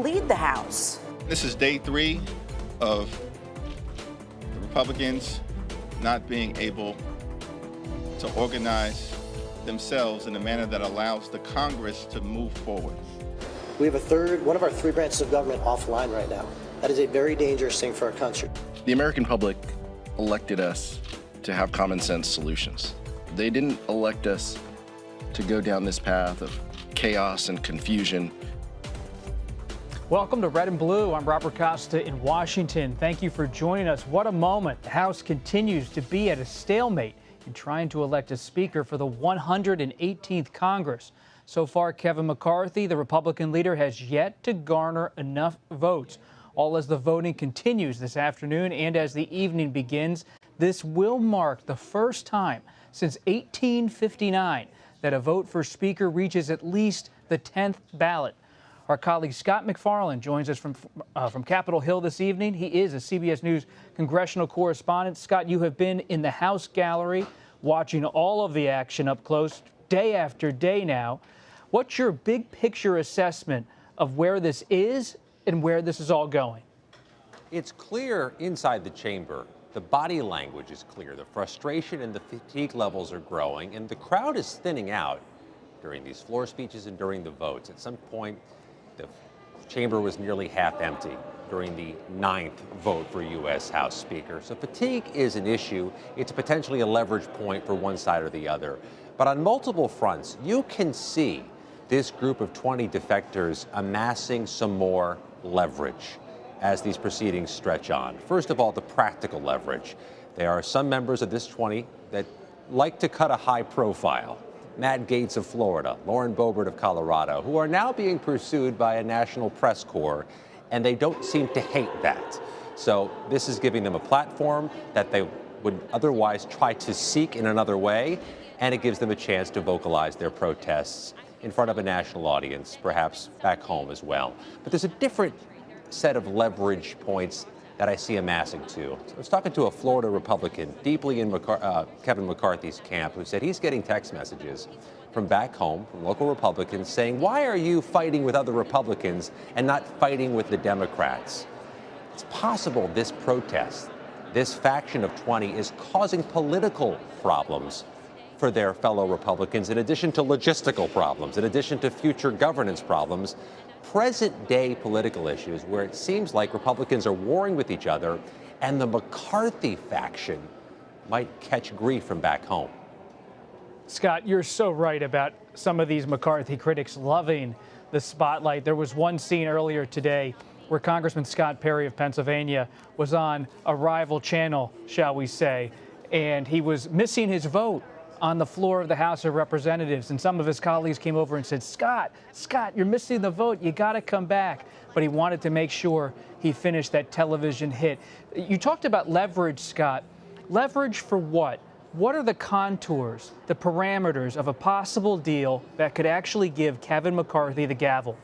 lead the House. This is day 3 of the Republicans not being able to organize themselves in a manner that allows the Congress to move forward. We have one of our 3 branches of government offline right now. That is a very dangerous thing for our country. The American public elected us to have common sense solutions. They didn't elect us to go down this path of chaos and confusion. Welcome to Red and Blue. I'm Robert Costa in Washington. Thank you for joining us. What a moment. The House continues to be at a stalemate in trying to elect a speaker for the 118th Congress. So far, Kevin McCarthy, the Republican leader, has yet to garner enough votes. All as the voting continues this afternoon and as the evening begins, this will mark the first time since 1859 that a vote for speaker reaches at least the 10th ballot. Our colleague Scott McFarland joins us from Capitol Hill this evening. He is a CBS News congressional correspondent. Scott, you have been in the House gallery watching all of the action up close day after day now. What's your big picture assessment of where this is and where this is all going? It's clear inside the chamber. The body language is clear. The frustration and the fatigue levels are growing, and the crowd is thinning out during these floor speeches and during the votes. At some point, the chamber was nearly half empty during the 9th vote for U.S. House Speaker. So fatigue is an issue. It's potentially a leverage point for one side or the other. But on multiple fronts, you can see this group of 20 defectors amassing some more leverage as these proceedings stretch on. First of all, the practical leverage. There are some members of this 20 that like to cut a high profile. Matt Gaetz of Florida, Lauren Boebert of Colorado, who are now being pursued by a national press corps, and they don't seem to hate that. So this is giving them a platform that they would otherwise try to seek in another way, and it gives them a chance to vocalize their protests in front of a national audience, perhaps back home as well. But there's a different set of leverage points that I see amassing too. So I was talking to a Florida Republican deeply in Kevin McCarthy's camp who said he's getting text messages from back home from local Republicans saying, why are you fighting with other Republicans and not fighting with the Democrats? It's possible this protest, this faction of 20 is causing political problems for their fellow Republicans, in addition to logistical problems, in addition to future governance problems, present-day political issues where it seems like Republicans are warring with each other and the McCarthy faction might catch grief from back home. Scott, you're so right about some of these McCarthy critics loving the spotlight. There was one scene earlier today where Congressman Scott Perry of Pennsylvania was on a rival channel, shall we say, and he was missing his vote on the floor of the House of Representatives. And some of his colleagues came over and said, Scott, you're missing the vote. You got to come back. But he wanted to make sure he finished that television hit. You talked about leverage, Scott. Leverage for what? What are the contours, the parameters of a possible deal that could actually give Kevin McCarthy the gavel?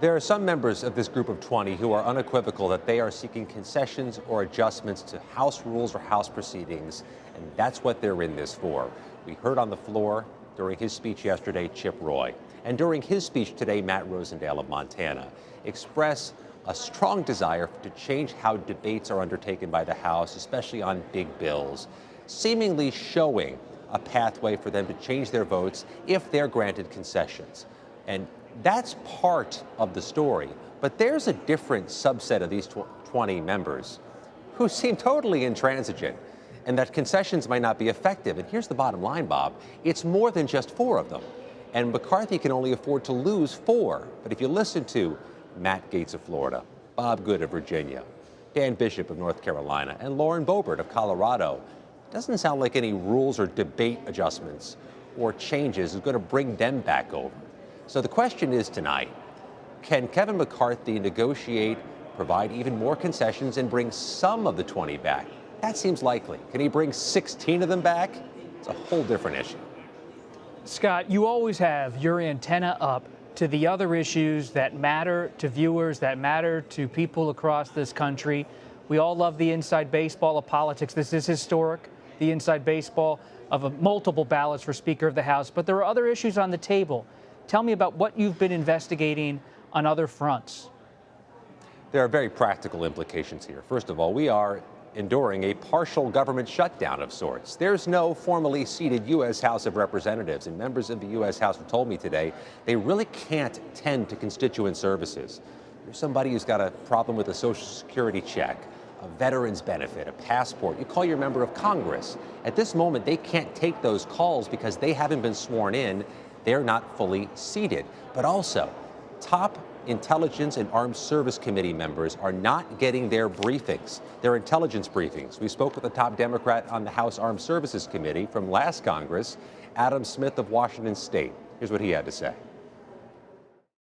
There are some members of this group of 20 who are unequivocal that they are seeking concessions or adjustments to House rules or House proceedings, and that's what they're in this for. We heard on the floor during his speech yesterday, Chip Roy, and during his speech today, Matt Rosendale of Montana, express a strong desire to change how debates are undertaken by the House, especially on big bills, seemingly showing a pathway for them to change their votes if they're granted concessions. And that's part of the story. But there's a different subset of these 20 members who seem totally intransigent and that concessions might not be effective. And here's the bottom line, Bob. It's more than just 4 of them. And McCarthy can only afford to lose 4. But if you listen to Matt Gaetz of Florida, Bob Good of Virginia, Dan Bishop of North Carolina, and Lauren Boebert of Colorado, it doesn't sound like any rules or debate adjustments or changes is going to bring them back over. So the question is tonight, can Kevin McCarthy negotiate, provide even more concessions, and bring some of the 20 back? That seems likely. Can he bring 16 of them back? It's a whole different issue. Scott, you always have your antenna up to the other issues that matter to viewers, that matter to people across this country. We all love the inside baseball of politics. This is historic, the inside baseball of multiple ballots for Speaker of the House. But there are other issues on the table. Tell me about what you've been investigating, on other fronts? There are very practical implications here. First of all, we are enduring a partial government shutdown of sorts. There's no formally seated U.S. House of Representatives, and members of the U.S. House have told me today they really can't tend to constituent services. There's somebody who's got a problem with a Social Security check, a veteran's benefit, a passport. You call your member of Congress. At this moment, they can't take those calls because they haven't been sworn in. They're not fully seated. But also, top Intelligence and Armed Service Committee members are not getting their briefings, their intelligence briefings. We spoke with a top Democrat on the House Armed Services Committee from last Congress, Adam Smith of Washington State. Here's what he had to say.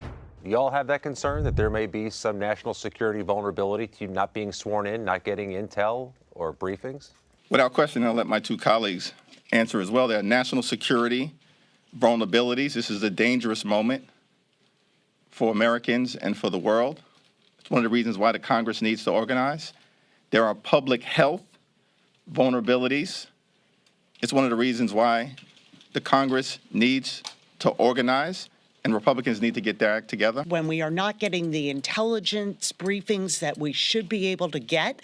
Do you all have that concern that there may be some national security vulnerability to you not being sworn in, not getting intel or briefings? Without question, I'll let my two colleagues answer as well. There are national security vulnerabilities. This is a dangerous moment for Americans and for the world. It's one of the reasons why the Congress needs to organize. There are public health vulnerabilities. It's one of the reasons why the Congress needs to organize, and Republicans need to get their act together. When we are not getting the intelligence briefings that we should be able to get,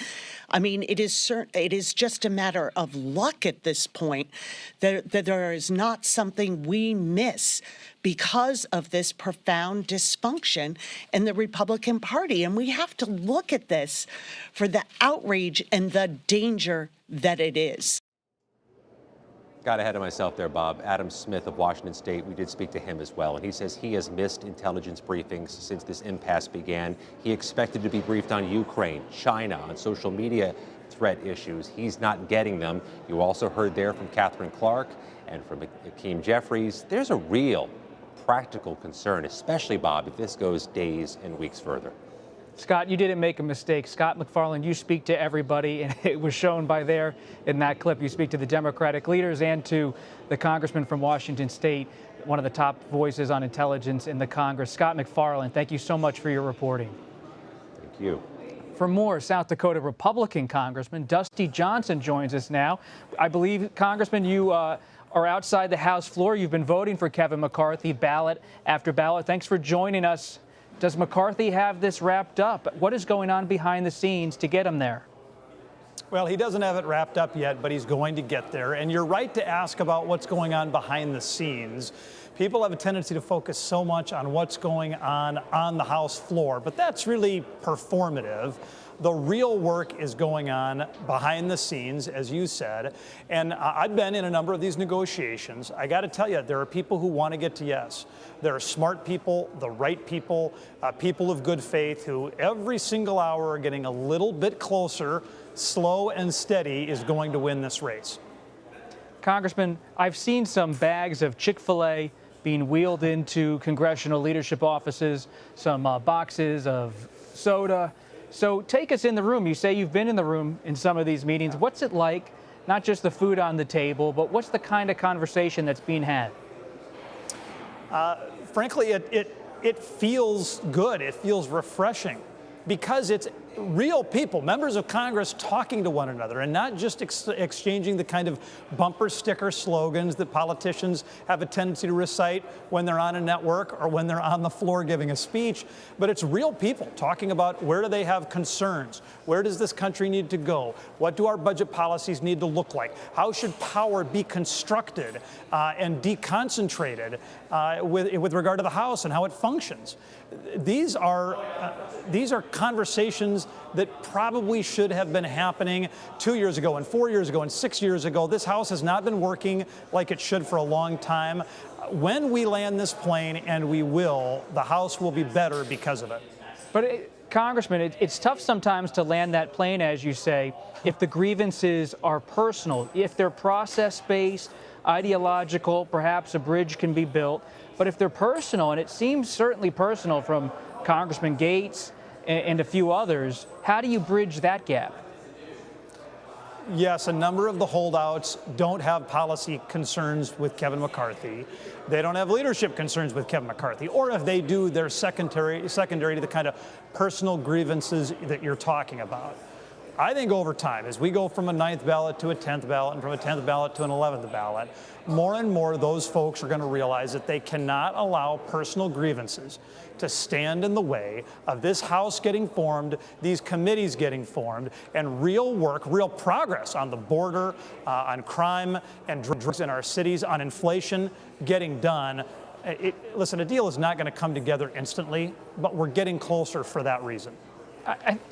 I mean, it is just a matter of luck at this point that there is not something we miss because of this profound dysfunction in the Republican Party. And we have to look at this for the outrage and the danger that it is. Got ahead of myself there, Bob. Adam Smith of Washington State, we did speak to him as well, and he says he has missed intelligence briefings since this impasse began. He expected to be briefed on Ukraine, China, on social media threat issues. He's not getting them. You also heard there from Catherine Clark and from Hakeem Jeffries. There's a real practical concern, especially, Bob, if this goes days and weeks further. Scott, you didn't make a mistake. Scott McFarland, you speak to everybody, and it was shown by there in that clip. You speak to the Democratic leaders and to the congressman from Washington State, one of the top voices on intelligence in the Congress. Scott McFarland, thank you so much for your reporting. Thank you. For more, South Dakota Republican Congressman Dusty Johnson joins us now. I believe, Congressman, you are outside the House floor. You've been voting for Kevin McCarthy ballot after ballot. Thanks for joining us. Does McCarthy have this wrapped up? What is going on behind the scenes to get him there? Well, he doesn't have it wrapped up yet, but he's going to get there. And you're right to ask about what's going on behind the scenes. People have a tendency to focus so much on what's going on the House floor, but that's really performative. The real work is going on behind the scenes, as you said. And I've been in a number of these negotiations. I got to tell you, there are people who want to get to yes. There are smart people, the right people, people of good faith who every single hour are getting a little bit closer. Slow and steady is going to win this race. Congressman, I've seen some bags of Chick-fil-A being wheeled into congressional leadership offices, some boxes of soda. So take us in the room. You say you've been in the room in some of these meetings. What's it like, not just the food on the table, but what's the kind of conversation that's being had? Frankly, it feels good. It feels refreshing because it's real people, members of Congress talking to one another and not just exchanging the kind of bumper sticker slogans that politicians have a tendency to recite when they're on a network or when they're on the floor giving a speech. But it's real people talking about where do they have concerns? Where does this country need to go? What do our budget policies need to look like? How should power be constructed and deconcentrated with regard to the House and how it functions? These are conversations that probably should have been happening 2 years ago and 4 years ago and 6 years ago. This House has not been working like it should for a long time. When we land this plane, and we will, the House will be better because of it. But Congressman, it's tough sometimes to land that plane, as you say, if the grievances are personal. If they're process-based, ideological, perhaps a bridge can be built. But if they're personal, and it seems certainly personal from Congressman Gates and a few others, how do you bridge that gap? Yes, a number of the holdouts don't have policy concerns with Kevin McCarthy. They don't have leadership concerns with Kevin McCarthy. Or if they do, they're secondary to the kind of personal grievances that you're talking about. I think over time, as we go from a 9th ballot to a 10th ballot and from a 10th ballot to an 11th ballot, more and more those folks are going to realize that they cannot allow personal grievances to stand in the way of this House getting formed, these committees getting formed, and real work, real progress on the border, on crime and drugs in our cities, on inflation getting done. Listen, a deal is not going to come together instantly, but we're getting closer for that reason.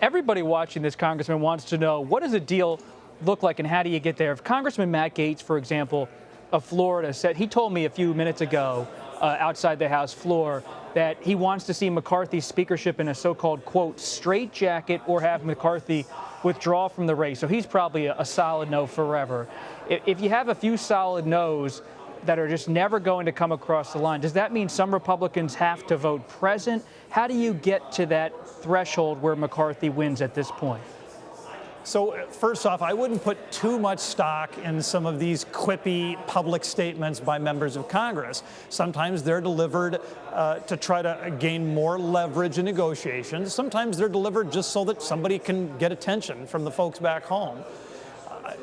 Everybody watching this, Congressman, wants to know, what does a deal look like and how do you get there? If Congressman Matt Gaetz, for example, of Florida, said, he told me a few minutes ago outside the House floor that he wants to see McCarthy's speakership in a so-called, quote, straitjacket or have McCarthy withdraw from the race. So he's probably a solid no forever. If you have a few solid no's that are just never going to come across the line, does that mean some Republicans have to vote present? How do you get to that threshold where McCarthy wins at this point? So first off, I wouldn't put too much stock in some of these quippy public statements by members of Congress. Sometimes they're delivered to try to gain more leverage in negotiations. Sometimes they're delivered just so that somebody can get attention from the folks back home.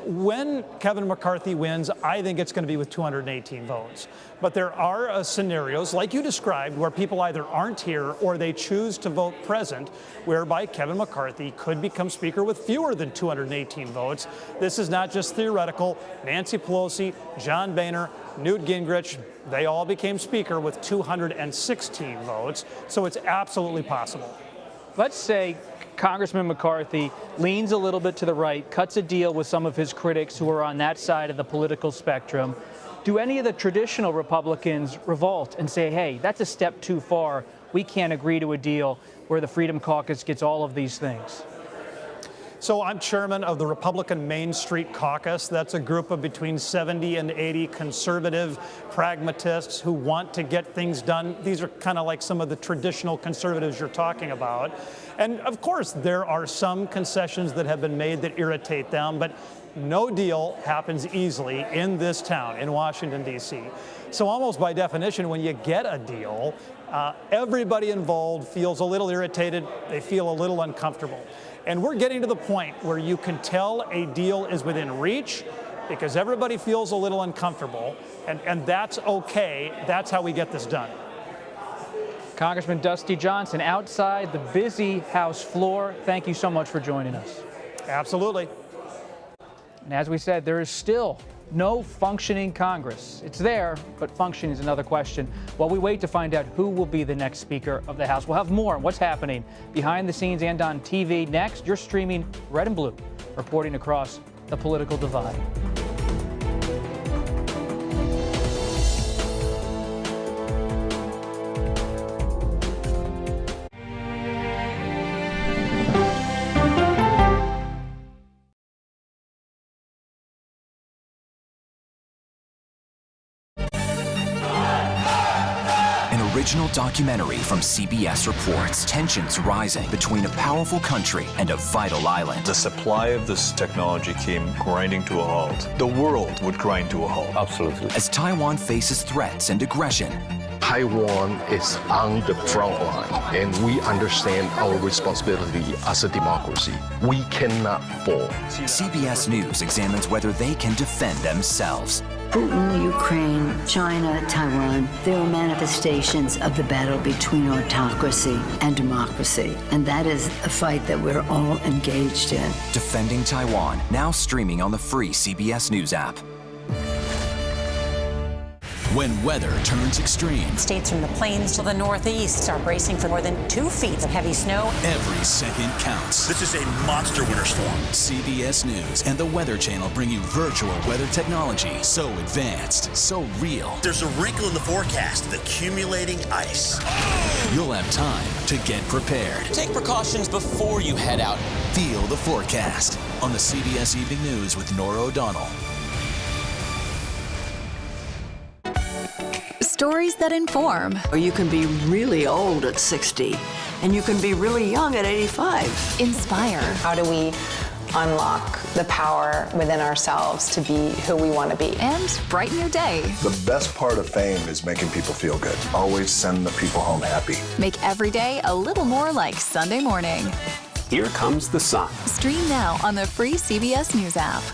When Kevin McCarthy wins, I think it's going to be with 218 votes. But there are scenarios, like you described, where people either aren't here or they choose to vote present, whereby Kevin McCarthy could become Speaker with fewer than 218 votes. This is not just theoretical. Nancy Pelosi, John Boehner, Newt Gingrich, they all became Speaker with 216 votes. So it's absolutely possible. Let's say Congressman McCarthy leans a little bit to the right, cuts a deal with some of his critics who are on that side of the political spectrum. Do any of the traditional Republicans revolt and say, hey, that's a step too far. We can't agree to a deal where the Freedom Caucus gets all of these things? So I'm chairman of the Republican Main Street Caucus. That's a group of between 70 and 80 conservative pragmatists who want to get things done. These are kind of like some of the traditional conservatives you're talking about. And of course, there are some concessions that have been made that irritate them, but no deal happens easily in this town, in Washington, D.C. So almost by definition, when you get a deal, everybody involved feels a little irritated. They feel a little uncomfortable. And we're getting to the point where you can tell a deal is within reach because everybody feels a little uncomfortable, and that's okay. That's how we get this done. Congressman Dusty Johnson, outside the busy House floor, thank you so much for joining us. Absolutely. And as we said, there is still no functioning Congress. It's there, but function is another question. While we wait to find out who will be the next Speaker of the House, we'll have more on what's happening behind the scenes and on TV. Next, you're streaming Red and Blue, reporting across the political divide. Original documentary from CBS reports tensions rising between a powerful country and a vital island. The supply of this technology came grinding to a halt. The world would grind to a halt. Absolutely. As Taiwan faces threats and aggression. Taiwan is on the front line, and we understand our responsibility as a democracy. We cannot fall. CBS News examines whether they can defend themselves. Putin, Ukraine, China, Taiwan, there are manifestations of the battle between autocracy and democracy. And that is a fight that we're all engaged in. Defending Taiwan, now streaming on the free CBS News app. When weather turns extreme. States from the plains to the northeast are bracing for more than 2 feet of heavy snow. Every second counts. This is a monster winter storm. CBS News and the Weather Channel bring you virtual weather technology so advanced, so real. There's a wrinkle in the forecast, the accumulating ice. Oh! You'll have time to get prepared. Take precautions before you head out. Feel the forecast on the CBS Evening News with Nora O'Donnell. Stories that inform. Or you can be really old at 60, and you can be really young at 85. Inspire. How do we unlock the power within ourselves to be who we want to be? And brighten your day. The best part of fame is making people feel good. Always send the people home happy. Make every day a little more like Sunday morning. Here Comes the Sun. Stream now on the free CBS News app.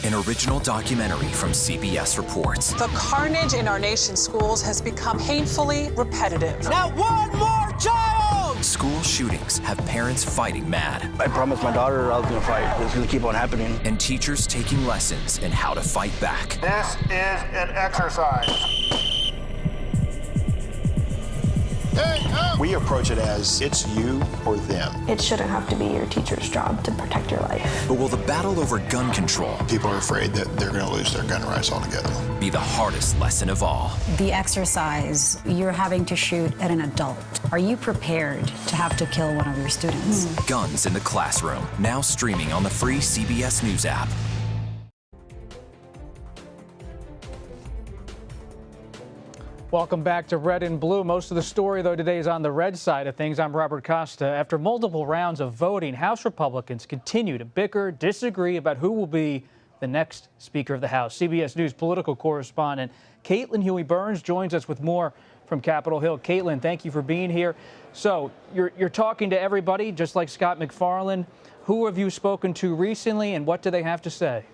An original documentary from CBS Reports. The carnage in our nation's schools has become painfully repetitive. Not one more child! School shootings have parents fighting mad. I promised my daughter I was going to fight. It's going to keep on happening. And teachers taking lessons in how to fight back. This is an exercise. We approach it as it's you or them. It shouldn't have to be your teacher's job to protect your life. But will the battle over gun control, People are afraid that they're going to lose their gun rights altogether. be the hardest lesson of all? The exercise, you're having to shoot at an adult. Are you prepared to have to kill one of your students? Guns in the Classroom, now streaming on the free CBS News app. Welcome back to Red and Blue. Most of the story, though, today is on the red side of things. I'm Robert Costa. After multiple rounds of voting, House Republicans continue to bicker, disagree about who will be the next Speaker of the House. CBS News political correspondent Caitlin Huey-Burns joins us with more from Capitol Hill. Caitlin, thank you for being here. So you're talking to everybody, just like Scott McFarlane. Who have you spoken to recently, and what do they have to say?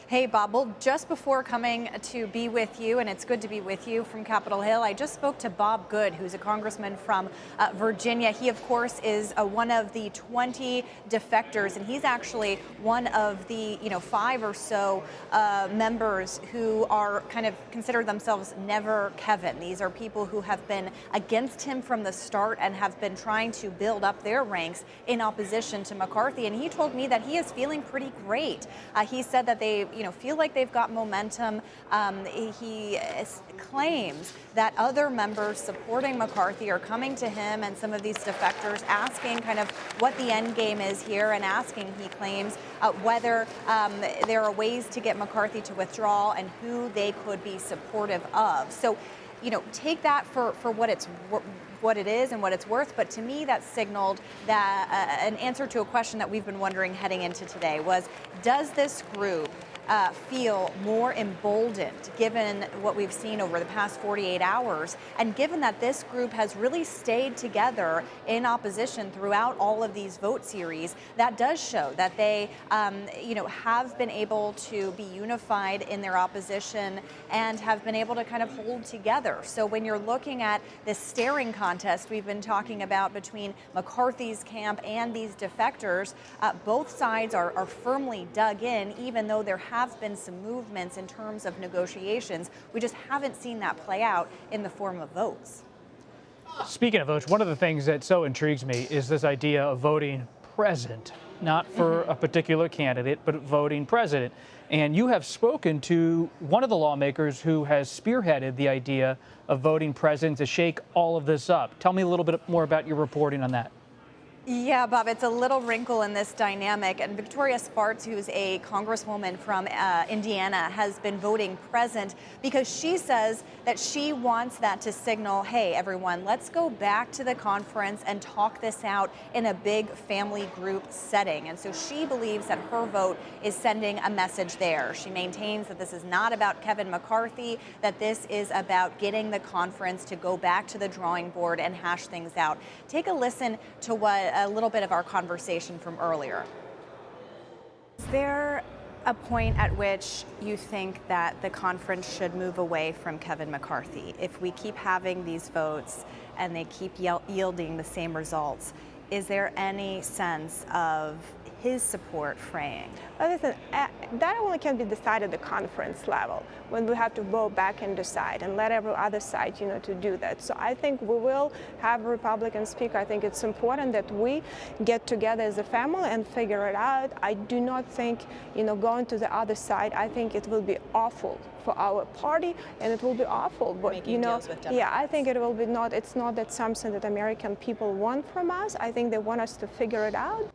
Hey, Bob. Well, just before coming to be with you, and it's good to be with you from Capitol Hill, I just spoke to Bob Good, who's a congressman from Virginia. He, of course, is one of the 20 defectors, and he's actually one of the 5 or so members who are kind of consider themselves never Kevin. These are people who have been against him from the start and have been trying to build up their ranks in opposition to McCarthy. And he told me that he is feeling pretty great. He said that they feel like they've got momentum. He claims that other members supporting McCarthy are coming to him and some of these defectors asking kind of what the end game is here, and asking, he claims, whether there are ways to get McCarthy to withdraw and who they could be supportive of. So, take that for what it is and what it's worth. But to me, that signaled that an answer to a question that we've been wondering heading into today was, does this group feel more emboldened given what we've seen over the past 48 hours, and given that this group has really stayed together in opposition throughout all of these vote series? That does show that they have been able to be unified in their opposition and have been able to kind of hold together. So when you're looking at this staring contest we've been talking about between McCarthy's camp and these defectors, both sides are firmly dug in, even though there have been some movements in terms of negotiations. We just haven't seen that play out in the form of votes. Speaking of votes, one of the things that so intrigues me is this idea of voting president, not for a particular candidate, but voting president. And you have spoken to one of the lawmakers who has spearheaded the idea of voting president to shake all of this up. Tell me a little bit more about your reporting on that. Yeah, Bob, it's a little wrinkle in this dynamic. And Victoria Spartz, who's a congresswoman from Indiana, has been voting present because she says that she wants that to signal, hey, everyone, let's go back to the conference and talk this out in a big family group setting. And so she believes that her vote is sending a message there. She maintains that this is not about Kevin McCarthy, that this is about getting the conference to go back to the drawing board and hash things out. Take a listen to what a little bit of our conversation from earlier. Is there a point at which you think that the conference should move away from Kevin McCarthy? If we keep having these votes and they keep yielding the same results, is there any sense of his support fraying? Well, listen, that only can be decided at the conference level, when we have to go back and decide and let every other side, to do that. So I think we will have a Republican speaker. I think it's important that we get together as a family and figure it out. I do not think, going to the other side, I think it will be awful for our party, and it will be awful. But, yeah, I think it will be not. It's not that something that American people want from us. I think they want us to figure it out.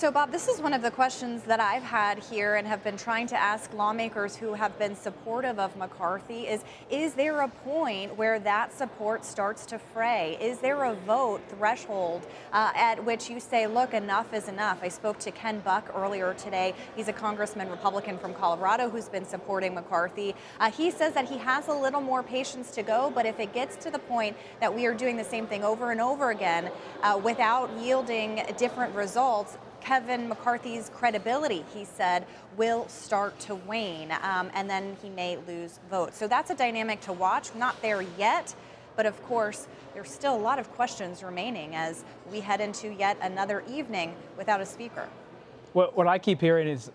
So, Bob, this is one of the questions that I've had here and have been trying to ask lawmakers who have been supportive of McCarthy is there a point where that support starts to fray? Is there a vote threshold at which you say, look, enough is enough? I spoke to Ken Buck earlier today. He's a congressman, Republican from Colorado, who's been supporting McCarthy. He says that he has a little more patience to go, but if it gets to the point that we are doing the same thing over and over again without yielding different results, Kevin McCarthy's credibility, he said, will start to wane, and then he may lose votes. So that's a dynamic to watch. Not there yet, but of course, there's still a lot of questions remaining as we head into yet another evening without a speaker. What I keep hearing is,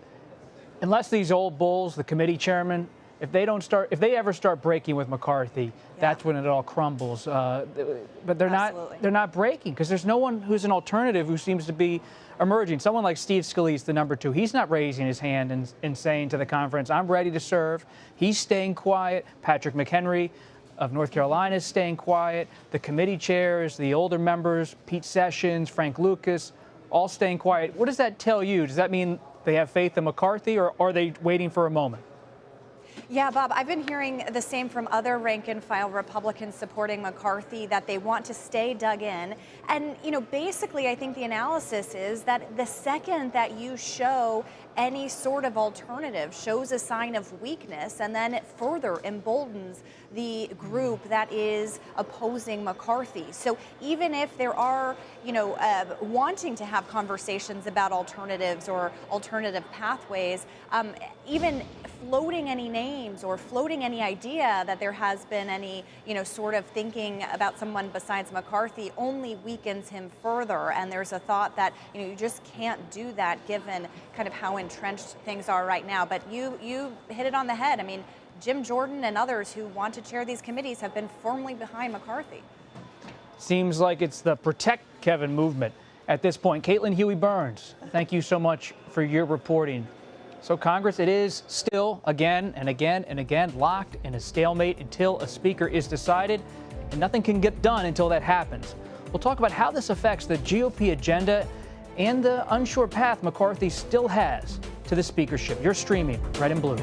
unless these old bulls, the committee chairman, if they ever start breaking with McCarthy, that's when it all crumbles. But they're not breaking because there's no one who's an alternative who seems to be emerging. Someone like Steve Scalise, the number 2, he's not raising his hand and saying to the conference, I'm ready to serve. He's staying quiet. Patrick McHenry of North Carolina is staying quiet. The committee chairs, the older members, Pete Sessions, Frank Lucas, all staying quiet. What does that tell you? Does that mean they have faith in McCarthy, or are they waiting for a moment? Yeah, Bob, I've been hearing the same from other rank-and-file Republicans supporting McCarthy, that they want to stay dug in. And, basically, I think the analysis is that the second that you show any sort of alternative shows a sign of weakness, and then it further emboldens the group that is opposing McCarthy. So even if there are, wanting to have conversations about alternatives or alternative pathways, even floating any names or floating any idea that there has been any, sort of thinking about someone besides McCarthy only weakens him further. And there's a thought that, you just can't do that given kind of how entrenched things are right now. But you hit it on the head. I mean, Jim Jordan and others who want to chair these committees have been firmly behind McCarthy. Seems like it's the Protect Kevin movement at this point. Caitlin Huey-Burns, thank you so much for your reporting. So Congress, it is still again and again and again locked in a stalemate until a speaker is decided, and nothing can get done until that happens. We'll talk about how this affects the GOP agenda and the unsure path McCarthy still has to the speakership. You're streaming Red and Blue.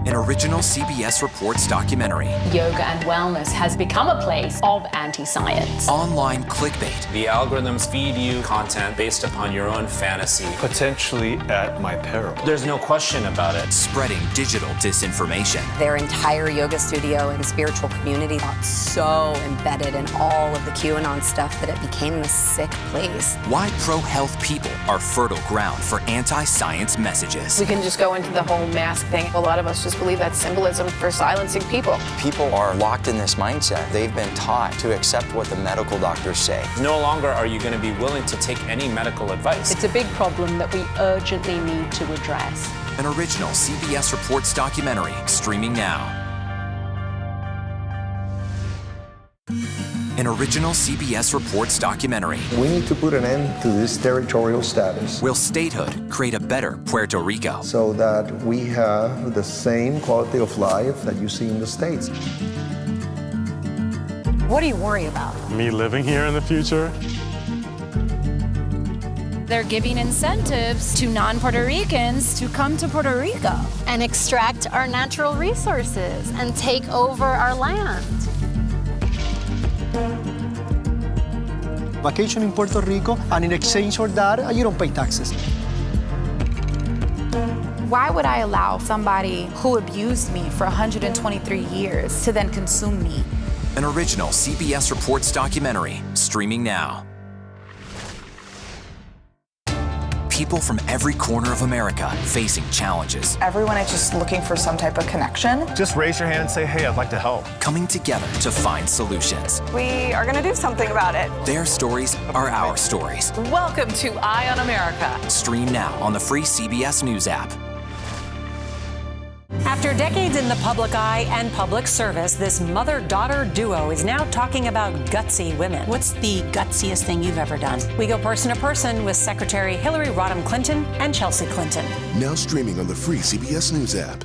An original CBS Reports documentary. Yoga and wellness has become a place of anti-science. Online clickbait. The algorithms feed you content based upon your own fantasy. Potentially at my peril. There's no question about it. Spreading digital disinformation. Their entire yoga studio and spiritual community got so embedded in all of the QAnon stuff that it became this sick place. Why pro-health people are fertile ground for anti-science messages. We can just go into the whole mask thing. A lot of us just believe that's symbolism for silencing people. People are locked in this mindset. They've been taught to accept what the medical doctors say. No longer are you going to be willing to take any medical advice. It's a big problem that we urgently need to address. An original CBS Reports documentary streaming now. An original CBS Reports documentary. We need to put an end to this territorial status. Will statehood create a better Puerto Rico? So that we have the same quality of life that you see in the States. What do you worry about? Me living here in the future. They're giving incentives to non-Puerto Ricans to come to Puerto Rico and extract our natural resources and take over our land. Vacation in Puerto Rico, and in exchange for that, you don't pay taxes. Why would I allow somebody who abused me for 123 years to then consume me? An original CBS Reports documentary streaming now. People from every corner of America facing challenges. Everyone is just looking for some type of connection. Just raise your hand and say, hey, I'd like to help. Coming together to find solutions. We are going to do something about it. Their stories are our stories. Welcome to Eye on America. Stream now on the free CBS News app. After decades in the public eye and public service, this mother-daughter duo is now talking about gutsy women. What's the gutsiest thing you've ever done? We go person to person with Secretary Hillary Rodham Clinton and Chelsea Clinton. Now streaming on the free CBS News app.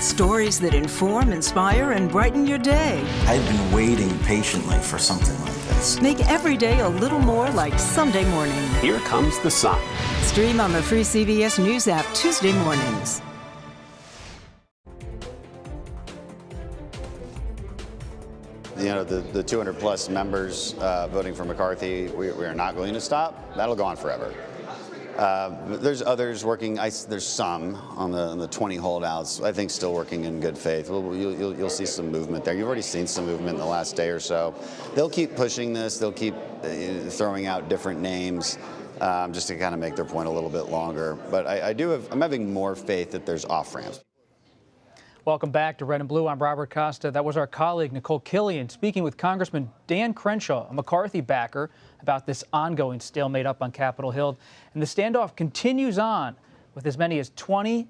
Stories that inform, inspire, and brighten your day. I've been waiting patiently for something like this. Make every day a little more like Sunday morning. Here comes the sun. Stream on the free CBS News app Tuesday mornings. You know, the 200 plus members voting for McCarthy, we are not going to stop. That'll go on forever. There's others working. There's some on the 20 holdouts, I think, still working in good faith. You'll see some movement there. You've already seen some movement in the last day or so. They'll keep pushing this. They'll keep throwing out different names just to kind of make their point a little bit longer. But I'm having more faith that there's off-ramps. Welcome back to Red and Blue. I'm Robert Costa. That was our colleague Nicole Killian speaking with Congressman Dan Crenshaw, a McCarthy backer, about this ongoing stalemate up on Capitol Hill. And the standoff continues on with as many as 20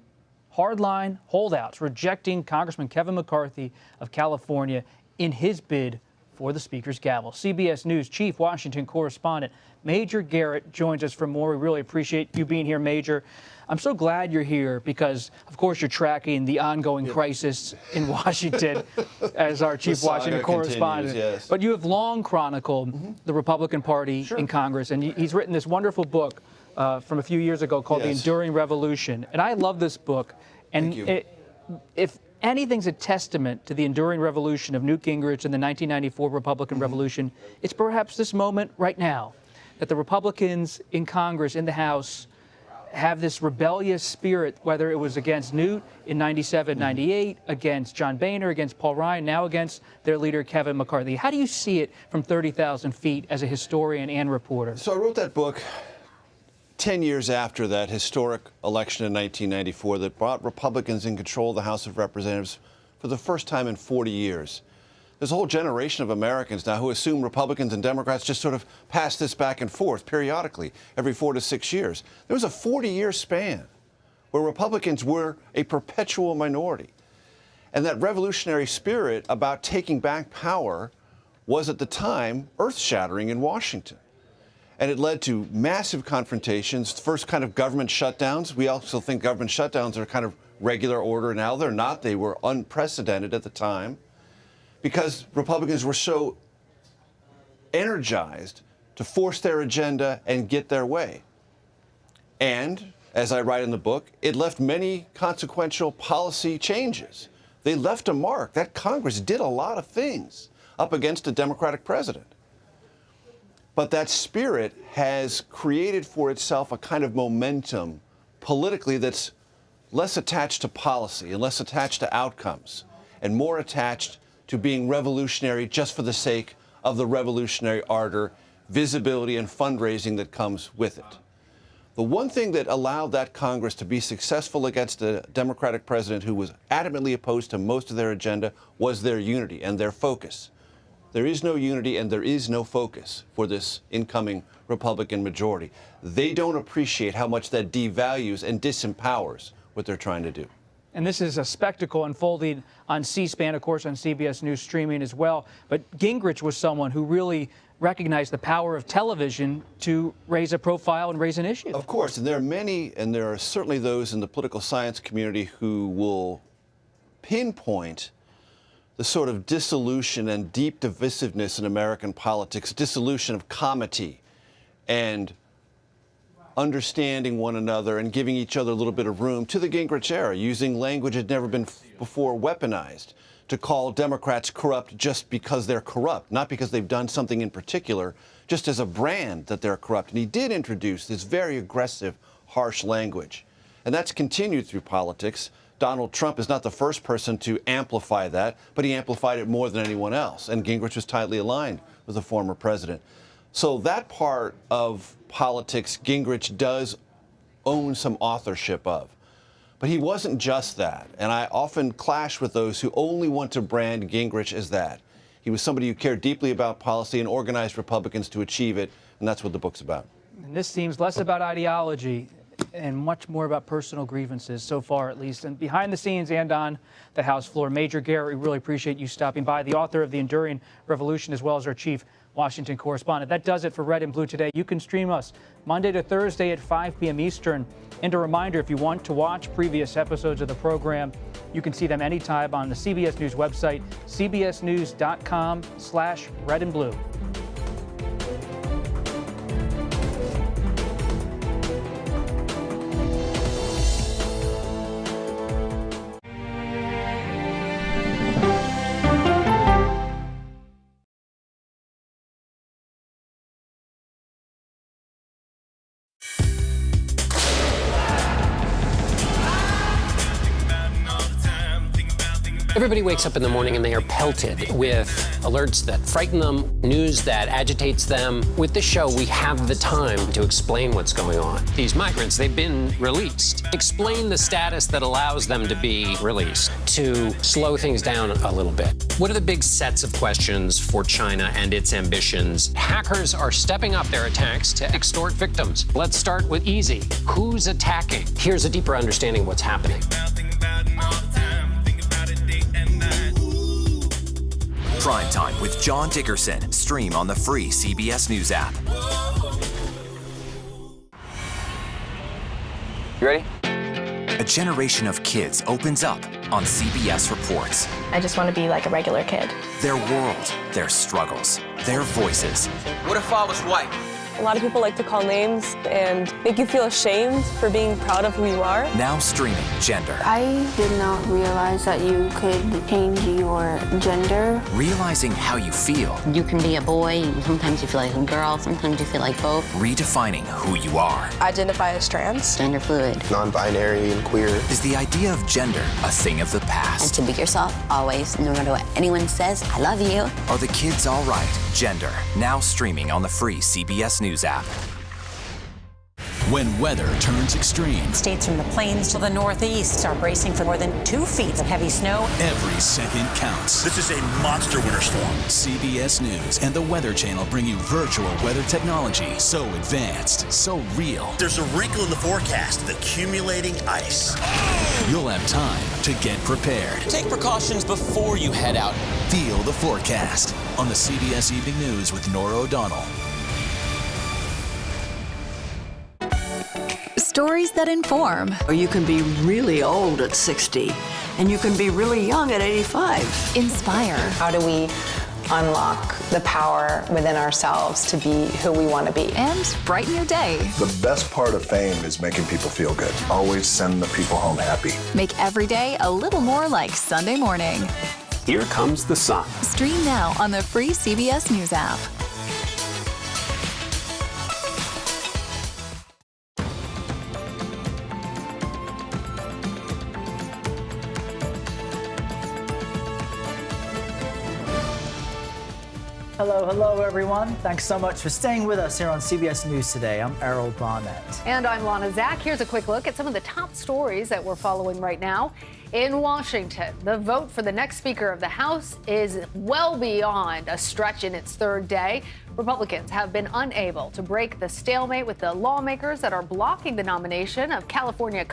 hardline holdouts rejecting Congressman Kevin McCarthy of California in his bid for the Speaker's gavel. CBS News Chief Washington Correspondent Major Garrett joins us for more. We really appreciate you being here, Major. I'm so glad you're here because, of course, you're tracking the ongoing crisis in Washington as our Chief Washington Correspondent. Yes. But you have long chronicled the Republican Party in Congress, and he's written this wonderful book from a few years ago called The Enduring Revolution. And I love this book. And if anything's a testament to the enduring revolution of Newt Gingrich and the 1994 Republican Revolution, it's perhaps this moment right now that the Republicans in Congress, in the House, have this rebellious spirit, whether it was against Newt in 97, 98, against John Boehner, against Paul Ryan, now against their leader, Kevin McCarthy. How do you see it from 30,000 feet as a historian and reporter? So I wrote that book 10 years after that historic election in 1994 that brought Republicans in control of the House of Representatives for the first time in 40 years. There's a whole generation of Americans now who assume Republicans and Democrats just sort of pass this back and forth periodically every 4 to 6 years. There was a 40-year span where Republicans were a perpetual minority. And that revolutionary spirit about taking back power was at the time earth-shattering in Washington. And it led to massive confrontations, first kind of government shutdowns. We also think government shutdowns are kind of regular order now. They're not. They were unprecedented at the time, because Republicans were so energized to force their agenda and get their way. And, as I write in the book, it left many consequential policy changes. They left a mark. That Congress did a lot of things up against a Democratic president. But that spirit has created for itself a kind of momentum politically that's less attached to policy and less attached to outcomes and more attached to being revolutionary just for the sake of the revolutionary ardor, visibility, and fundraising that comes with it. The one thing that allowed that Congress to be successful against a Democratic president who was adamantly opposed to most of their agenda was their unity and their focus. There is no unity and there is no focus for this incoming Republican majority. They don't appreciate how much that devalues and disempowers what they're trying to do. And this is a spectacle unfolding on C-SPAN, of course, on CBS News Streaming as well. But Gingrich was someone who really recognized the power of television to raise a profile and raise an issue. Of course, and there are many, and there are certainly those in the political science community who will pinpoint the sort of dissolution and deep divisiveness in American politics, dissolution of comity and understanding one another and giving each other a little bit of room to the Gingrich era, using language that had never been before weaponized to call Democrats corrupt just because they're corrupt, not because they've done something in particular, just as a brand that they're corrupt. And he did introduce this very aggressive, harsh language. And that's continued through politics. Donald Trump is not the first person to amplify that, but he amplified it more than anyone else. And Gingrich was tightly aligned with the former president. So that part of politics, Gingrich does own some authorship of. But he wasn't just that. And I often clash with those who only want to brand Gingrich as that. He was somebody who cared deeply about policy and organized Republicans to achieve it. And that's what the book's about. And this seems less about ideology and much more about personal grievances, so far at least, and behind the scenes and on the House floor. Major Garrett, we really appreciate you stopping by, the author of The Enduring Revolution, as well as our chief Washington correspondent. That does it for Red and Blue today. You can stream us Monday to Thursday at 5 p.m. Eastern. And a reminder, if you want to watch previous episodes of the program, you can see them anytime on the CBS News website, cbsnews.com/redandblue. Everybody wakes up in the morning and they are pelted with alerts that frighten them, news that agitates them. With this show, we have the time to explain what's going on. These migrants, they've been released. Explain the status that allows them to be released, to slow things down a little bit. What are the big sets of questions for China and its ambitions? Hackers are stepping up their attacks to extort victims. Let's start with easy. Who's attacking? Here's a deeper understanding of what's happening. Prime Time with John Dickerson. Stream on the free CBS News app. You ready? A generation of kids opens up on CBS Reports. I just want to be like a regular kid. Their world, their struggles, their voices. What if I was white? A lot of people like to call names and make you feel ashamed for being proud of who you are. Now streaming Gender. I did not realize that you could change your gender. Realizing how you feel. You can be a boy, sometimes you feel like a girl, sometimes you feel like both. Redefining who you are. I identify as trans. Gender fluid. Non-binary and queer. Is the idea of gender a thing of the past? And to be yourself, always, no matter what anyone says, I love you. Are the kids all right? Gender. Now streaming on the free CBS News app. When weather turns extreme. States from the plains to the northeast are bracing for more than 2 feet of heavy snow. Every second counts. This is a monster winter storm. CBS News and the Weather Channel bring you virtual weather technology so advanced, so real. There's a wrinkle in the forecast, the accumulating ice. You'll have time to get prepared. Take precautions before you head out. Feel the forecast on the CBS Evening News with Nora O'Donnell. Stories that inform. You can be really old at 60, and you can be really young at 85. Inspire. How do we unlock the power within ourselves to be who we want to be? And brighten your day. The best part of fame is making people feel good. Always send the people home happy. Make every day a little more like Sunday morning. Here comes the sun. Stream now on the free CBS News app. Hello, everyone. Thanks so much for staying with us here on CBS News Today. I'm Errol Barnett. And I'm Lana Zach. Here's a quick look at some of the top stories that we're following right now. In Washington, the vote for the next Speaker of the House is well beyond a stretch in its third day. Republicans have been unable to break the stalemate with the lawmakers that are blocking the nomination of California